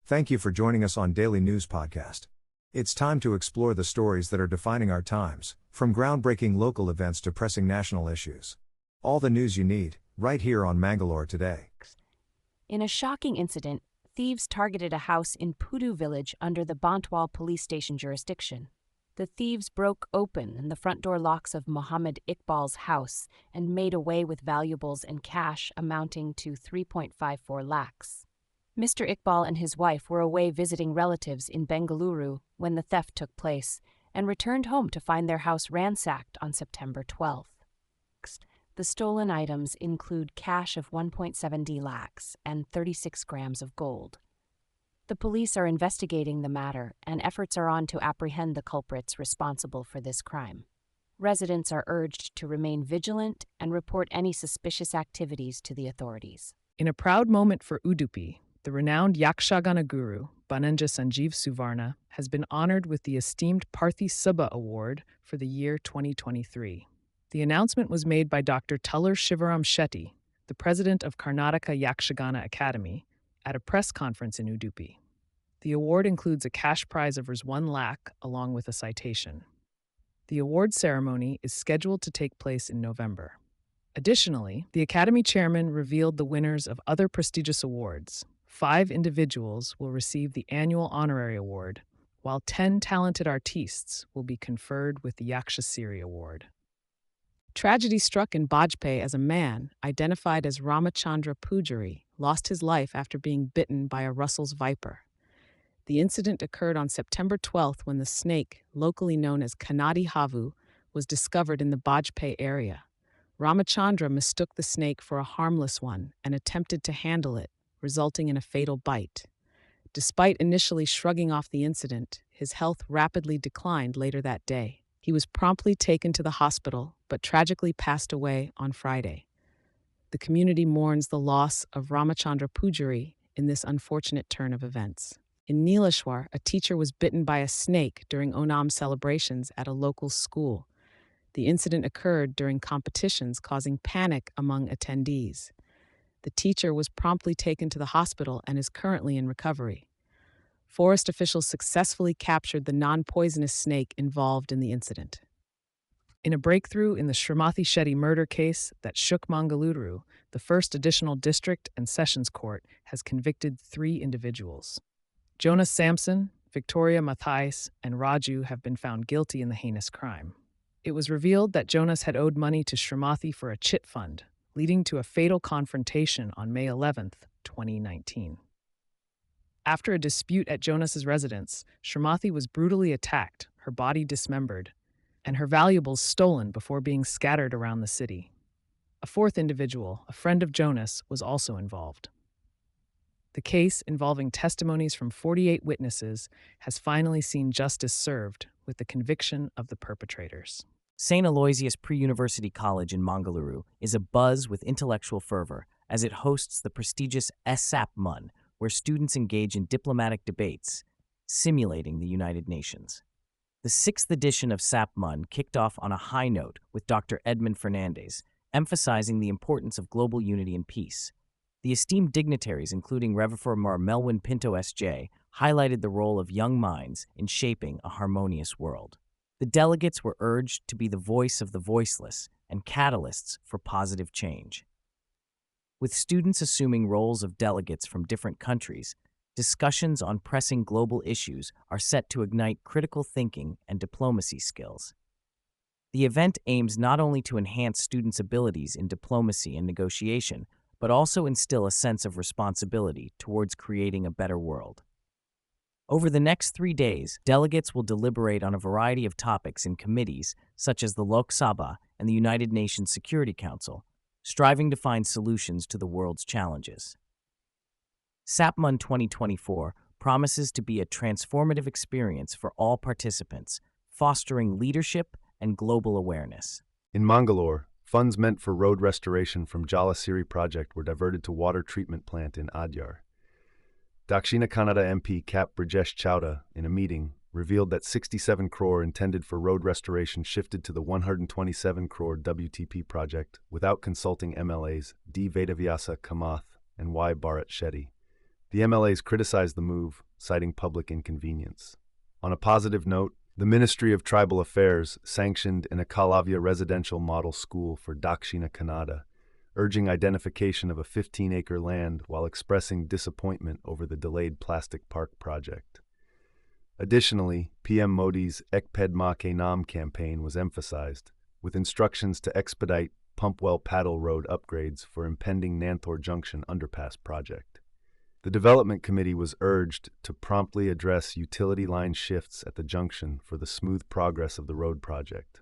Thank you for joining us on Daily News Podcast. It's time to explore the stories that are defining our times, from groundbreaking local events to pressing national issues. All the news you need, right here on Mangalore today. In a shocking incident, thieves targeted a house in Pudu village under the Bantwal police station jurisdiction. The thieves broke open the front door locks of Mohammed Iqbal's house and made away with valuables and cash amounting to 3.54 lakhs. Mr. Iqbal and his wife were away visiting relatives in Bengaluru when the theft took place and returned home to find their house ransacked on September 12th. The stolen items include cash of 1.70 lakhs and 36 grams of gold. The police are investigating the matter, and efforts are on to apprehend the culprits responsible for this crime. Residents are urged to remain vigilant and report any suspicious activities to the authorities. In a proud moment for Udupi, the renowned Yakshagana guru, Bananja Sanjeev Suvarna, has been honored with the esteemed Parthi Subba Award for the year 2023. The announcement was made by Dr. Tullar Shivaram Shetty, the president of Karnataka Yakshagana Academy, at a press conference in Udupi. The award includes a cash prize of Rs 1 lakh along with a citation. The award ceremony is scheduled to take place in November. Additionally, the Academy chairman revealed the winners of other prestigious awards. 5 individuals will receive the annual honorary award, while 10 talented artistes will be conferred with the Yakshasiri Award. Tragedy struck in Bajpayee as a man, identified as Ramachandra Pujari, lost his life after being bitten by a Russell's viper. The incident occurred on September 12th when the snake, locally known as Kannadi Havu, was discovered in the Bajpayee area. Ramachandra mistook the snake for a harmless one and attempted to handle it, resulting in a fatal bite. Despite initially shrugging off the incident, his health rapidly declined later that day. He was promptly taken to the hospital, but tragically passed away on Friday. The community mourns the loss of Ramachandra Pujari in this unfortunate turn of events. In Nileshwar, a teacher was bitten by a snake during Onam celebrations at a local school. The incident occurred during competitions, causing panic among attendees. The teacher was promptly taken to the hospital and is currently in recovery. Forest officials successfully captured the non-poisonous snake involved in the incident. In a breakthrough in the Srimati Shetty murder case that shook Mangaluru, the first additional district and sessions court has convicted 3 individuals. Jonas Sampson, Victoria Matthijs, and Raju have been found guilty in the heinous crime. It was revealed that Jonas had owed money to Srimati for a chit fund, leading to a fatal confrontation on May 11, 2019. After a dispute at Jonas's residence, Srimati was brutally attacked, her body dismembered, and her valuables stolen before being scattered around the city. A 4th individual, a friend of Jonas, was also involved. The case, involving testimonies from 48 witnesses, has finally seen justice served with the conviction of the perpetrators. St. Aloysius Pre-University College in Mangalore is abuzz with intellectual fervor as it hosts the prestigious SAP-MUN, where students engage in diplomatic debates, simulating the United Nations. The 6th edition of SAP-MUN kicked off on a high note with Dr. Edmund Fernandez, emphasizing the importance of global unity and peace. The esteemed dignitaries, including Reverend Melwin Pinto S.J., highlighted the role of young minds in shaping a harmonious world. The delegates were urged to be the voice of the voiceless and catalysts for positive change. With students assuming roles of delegates from different countries, discussions on pressing global issues are set to ignite critical thinking and diplomacy skills. The event aims not only to enhance students' abilities in diplomacy and negotiation, but also instill a sense of responsibility towards creating a better world. Over the next 3 days, delegates will deliberate on a variety of topics in committees such as the Lok Sabha and the United Nations Security Council, striving to find solutions to the world's challenges. SAP-MUN 2024 promises to be a transformative experience for all participants, fostering leadership and global awareness. In Mangalore, funds meant for road restoration from Jalasiri project were diverted to water treatment plant in Adyar. Dakshina Kannada MP Cap Brijesh Chowda, in a meeting, revealed that 67 crore intended for road restoration shifted to the 127 crore WTP project without consulting MLAs D. Vedavyasa Kamath and Y. Bharat Shetty. The MLAs criticized the move, citing public inconvenience. On a positive note, the Ministry of Tribal Affairs sanctioned an Ekalavya residential model school for Dakshina Kannada, urging identification of a 15-acre land while expressing disappointment over the delayed plastic park project. Additionally, PM Modi's Ek Ped Ma Ke Naam campaign was emphasized, with instructions to expedite Pumpwell Paddle Road upgrades for impending Nanthor Junction underpass project. The Development Committee was urged to promptly address utility line shifts at the junction for the smooth progress of the road project.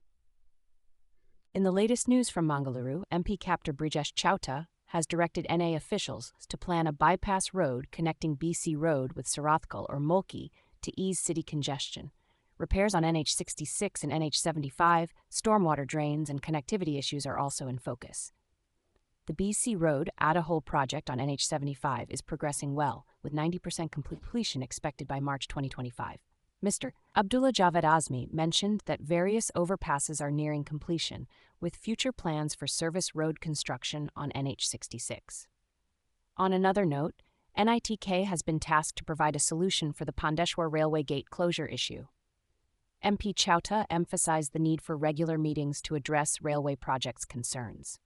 In the latest news from Mangalore, MP Captor Brijesh Chauta has directed NA officials to plan a bypass road connecting BC Road with Sarathkal or Mulki to ease city congestion. Repairs on NH66 and NH75, stormwater drains, and connectivity issues are also in focus. The BC Road Adahole project on NH75 is progressing well, with 90% completion expected by March 2025. Mr. Abdullah Javed Azmi mentioned that various overpasses are nearing completion, with future plans for service road construction on NH66. On another note, NITK has been tasked to provide a solution for the Pandeshwar Railway Gate closure issue. MP Chauta emphasized the need for regular meetings to address railway projects' concerns.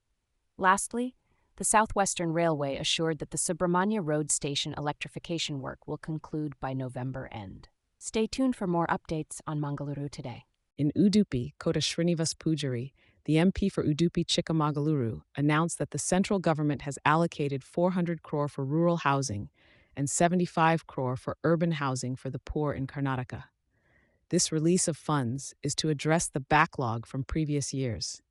Lastly, the Southwestern Railway assured that the Subramanya Road Station electrification work will conclude by November end. Stay tuned for more updates on Mangalore Today. In Udupi, Kota Srinivas Pujari, the MP for Udupi Chikmagaluru, announced that the central government has allocated 400 crore for rural housing and 75 crore for urban housing for the poor in Karnataka. This release of funds is to address the backlog from previous years.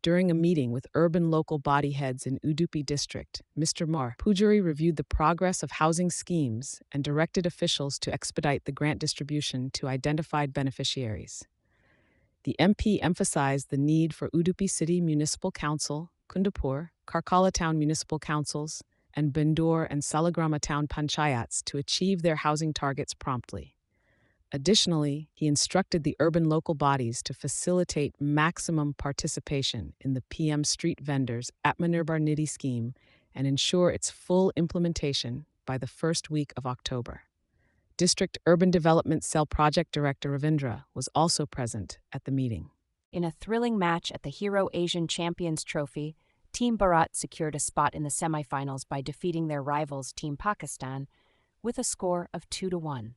During a meeting with urban local body heads in Udupi district, Mr. Mar Pujari reviewed the progress of housing schemes and directed officials to expedite the grant distribution to identified beneficiaries. The MP emphasized the need for Udupi City Municipal Council, Kundapur, Karkala Town Municipal Councils, and Bendur and Salagrama Town Panchayats to achieve their housing targets promptly. Additionally, he instructed the urban local bodies to facilitate maximum participation in the PM Street Vendors Atmanirbhar Nidhi scheme and ensure its full implementation by the first week of October. District Urban Development Cell Project Director Ravindra was also present at the meeting. In a thrilling match at the Hero Asian Champions Trophy, Team Bharat secured a spot in the semifinals by defeating their rivals Team Pakistan with a score of 2-1.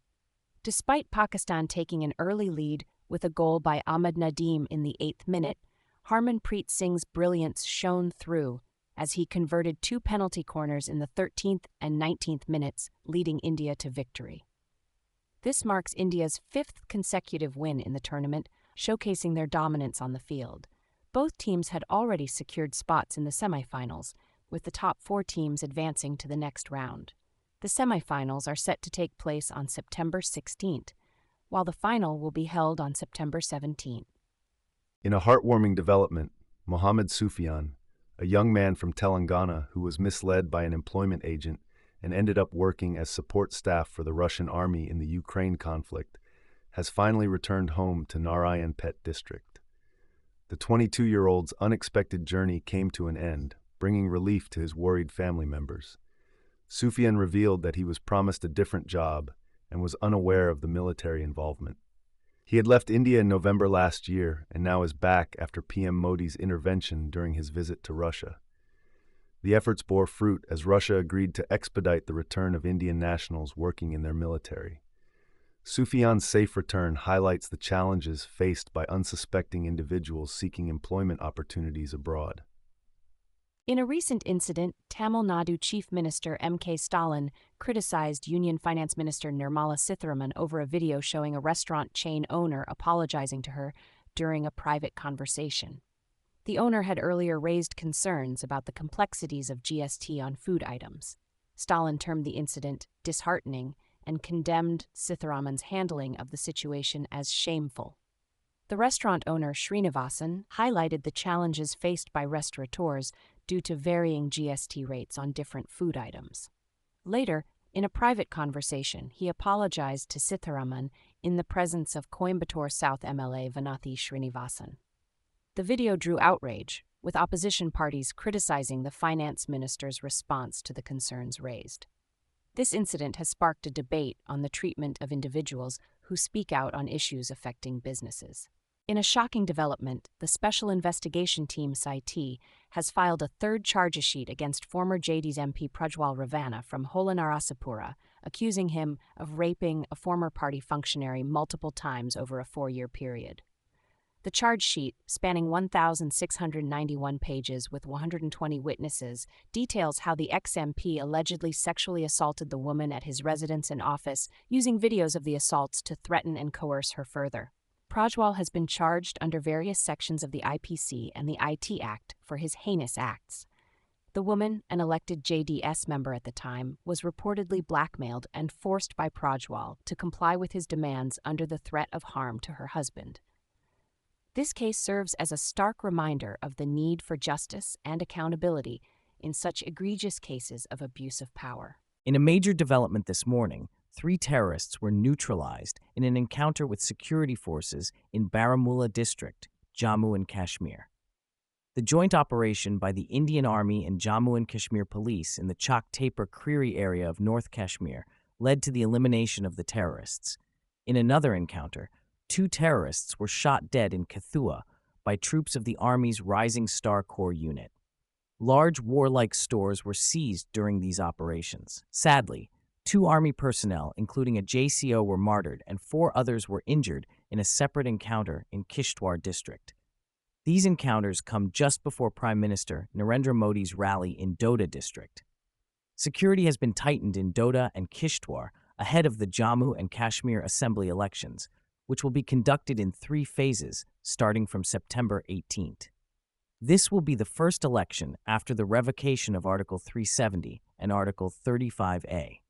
Despite Pakistan taking an early lead with a goal by Ahmed Nadeem in the 8th minute, Harmanpreet Singh's brilliance shone through as he converted 2 penalty corners in the 13th and 19th minutes, leading India to victory. This marks India's 5th consecutive win in the tournament, showcasing their dominance on the field. Both teams had already secured spots in the semifinals, with the top 4 teams advancing to the next round. The semifinals are set to take place on September 16th, while the final will be held on September 17th. In a heartwarming development, Mohammed Sufyan, a young man from Telangana who was misled by an employment agent and ended up working as support staff for the Russian army in the Ukraine conflict, has finally returned home to Narayanpet district. The 22-year-old's unexpected journey came to an end, bringing relief to his worried family members. Sufyan revealed that he was promised a different job and was unaware of the military involvement. He had left India in November last year and now is back after PM Modi's intervention during his visit to Russia. The efforts bore fruit as Russia agreed to expedite the return of Indian nationals working in their military. Sufyan's safe return highlights the challenges faced by unsuspecting individuals seeking employment opportunities abroad. In a recent incident, Tamil Nadu Chief Minister M.K. Stalin criticized Union Finance Minister Nirmala Sitharaman over a video showing a restaurant chain owner apologizing to her during a private conversation. The owner had earlier raised concerns about the complexities of GST on food items. Stalin termed the incident disheartening and condemned Sitharaman's handling of the situation as shameful. The restaurant owner Srinivasan highlighted the challenges faced by restaurateurs due to varying GST rates on different food items. Later, in a private conversation, he apologized to Sitharaman in the presence of Coimbatore South MLA Vanathi Srinivasan. The video drew outrage, with opposition parties criticizing the finance minister's response to the concerns raised. This incident has sparked a debate on the treatment of individuals who speak out on issues affecting businesses. In a shocking development, the Special Investigation Team (SIT) has filed a third charge sheet against former JD's MP Prajwal Ravana from Holanarasapura, accusing him of raping a former party functionary multiple times over a 4-year period. The charge sheet, spanning 1,691 pages with 120 witnesses, details how the ex-MP allegedly sexually assaulted the woman at his residence and office, using videos of the assaults to threaten and coerce her further. Prajwal has been charged under various sections of the IPC and the IT Act for his heinous acts. The woman, an elected JDS member at the time, was reportedly blackmailed and forced by Prajwal to comply with his demands under the threat of harm to her husband. This case serves as a stark reminder of the need for justice and accountability in such egregious cases of abuse of power. In a major development this morning, 3 terrorists were neutralized in an encounter with security forces in Baramulla district, Jammu and Kashmir. The joint operation by the Indian Army and Jammu and Kashmir Police in the Chak Tapur Creary area of North Kashmir led to the elimination of the terrorists. In another encounter, 2 terrorists were shot dead in Kathua by troops of the Army's Rising Star Corps unit. Large warlike stores were seized during these operations. Sadly, 2 Army personnel, including a JCO, were martyred and 4 others were injured in a separate encounter in Kishtwar district. These encounters come just before Prime Minister Narendra Modi's rally in Doda district. Security has been tightened in Doda and Kishtwar ahead of the Jammu and Kashmir Assembly elections, which will be conducted in 3 phases starting from September 18th. This will be the first election after the revocation of Article 370 and Article 35A.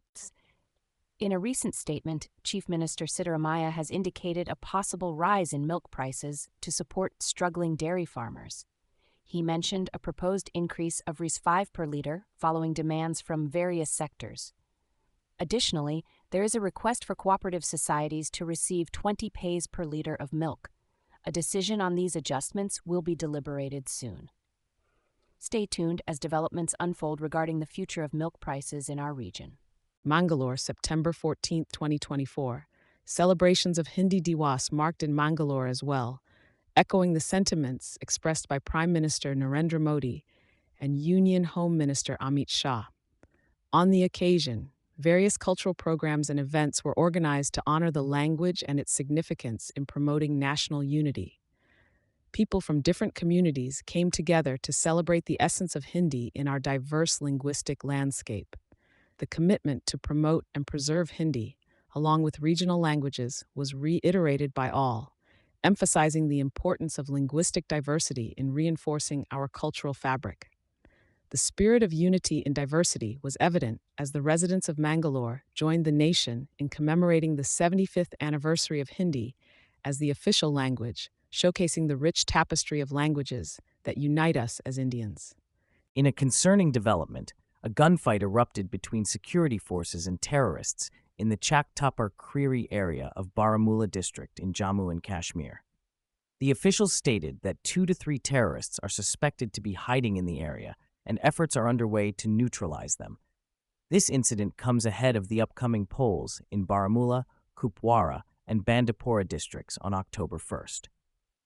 In a recent statement, Chief Minister Siddaramaiah has indicated a possible rise in milk prices to support struggling dairy farmers. He mentioned a proposed increase of Rs5 per litre following demands from various sectors. Additionally, there is a request for cooperative societies to receive 20 paise per litre of milk. A decision on these adjustments will be deliberated soon. Stay tuned as developments unfold regarding the future of milk prices in our region. Mangalore, September 14, 2024. Celebrations of Hindi Diwas marked in Mangalore as well, echoing the sentiments expressed by Prime Minister Narendra Modi and Union Home Minister Amit Shah. On the occasion, various cultural programs and events were organized to honor the language and its significance in promoting national unity. People from different communities came together to celebrate the essence of Hindi in our diverse linguistic landscape. The commitment to promote and preserve Hindi, along with regional languages, was reiterated by all, emphasizing the importance of linguistic diversity in reinforcing our cultural fabric. The spirit of unity in diversity was evident as the residents of Mangalore joined the nation in commemorating the 75th anniversary of Hindi as the official language, showcasing the rich tapestry of languages that unite us as Indians. In a concerning development, a gunfight erupted between security forces and terrorists in the Chak Tapur Creary area of Baramulla district in Jammu and Kashmir. The officials stated that 2 to 3 terrorists are suspected to be hiding in the area, and efforts are underway to neutralize them. This incident comes ahead of the upcoming polls in Baramulla, Kupwara, and Bandipora districts on October 1st.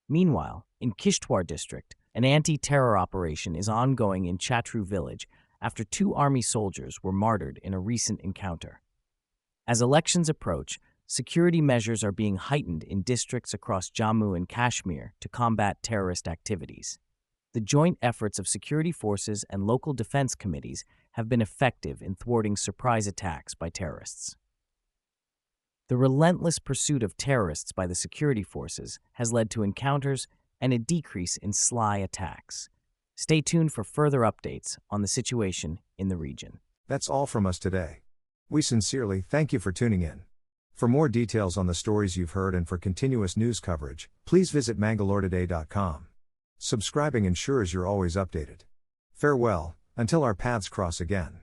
Meanwhile, in Kishtwar district, an anti-terror operation is ongoing in Chatru village after 2 army soldiers were martyred in a recent encounter. As elections approach, security measures are being heightened in districts across Jammu and Kashmir to combat terrorist activities. The joint efforts of security forces and local defense committees have been effective in thwarting surprise attacks by terrorists. The relentless pursuit of terrorists by the security forces has led to encounters and a decrease in sly attacks. Stay tuned for further updates on the situation in the region. That's all from us today. We sincerely thank you for tuning in. For more details on the stories you've heard and for continuous news coverage, please visit mangaloretoday.com. Subscribing ensures you're always updated. Farewell, until our paths cross again.